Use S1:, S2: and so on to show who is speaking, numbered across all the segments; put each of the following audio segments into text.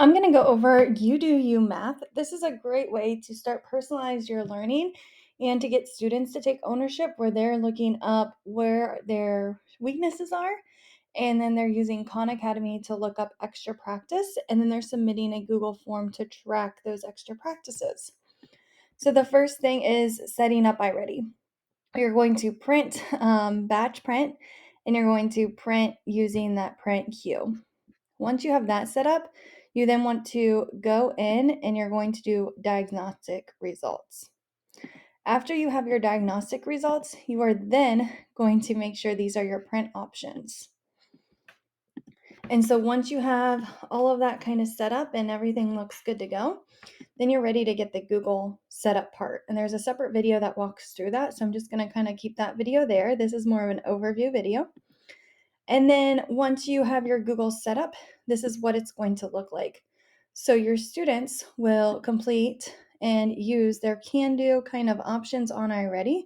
S1: I'm going to go over You Do You Math. This is a great way to start personalize your learning and to get students to take ownership where they're looking up where their weaknesses are. And then they're using Khan Academy to look up extra practice. And then they're submitting a Google form to track those extra practices. So the first thing is setting up iReady. You're going to print, batch print, and you're going to print using that print queue. Once you have that set up, you then want to go in and you're going to do diagnostic results. After you have your diagnostic results, you are then going to make sure these are your print options. And so once you have all of that kind of set up and everything looks good to go, then you're ready to get the Google setup part. And there's a separate video that walks through that. So I'm just going to kind of keep that video there. This is more of an overview video. And then once you have your Google set up, this is what it's going to look like. So your students will complete and use their can do kind of options on iReady.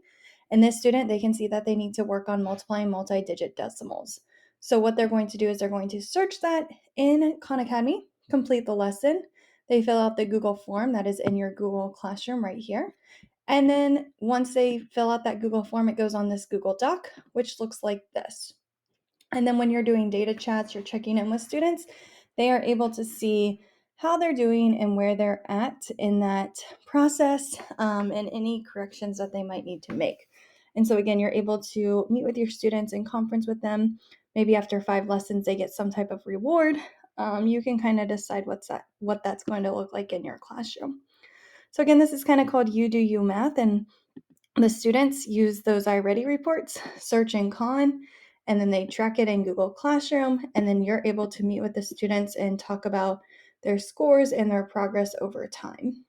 S1: And this student, they can see that they need to work on multiplying multi-digit decimals. So what they're going to do is they're going to search that in Khan Academy, complete the lesson. They fill out the Google form that is in your Google Classroom right here. And then once they fill out that Google form, it goes on this Google Doc, which looks like this. And then when you're doing data chats, you're checking in with students, they are able to see how they're doing and where they're at in that process, and any corrections that they might need to make. And so again, you're able to meet with your students and conference with them. Maybe after 5 lessons, they get some type of reward. You can kind of decide what that's going to look like in your classroom. So again, this is kind of called You Do You Math, and the students use those iReady reports, search in Khan, and then they track it in Google Classroom, and then you're able to meet with the students and talk about their scores and their progress over time.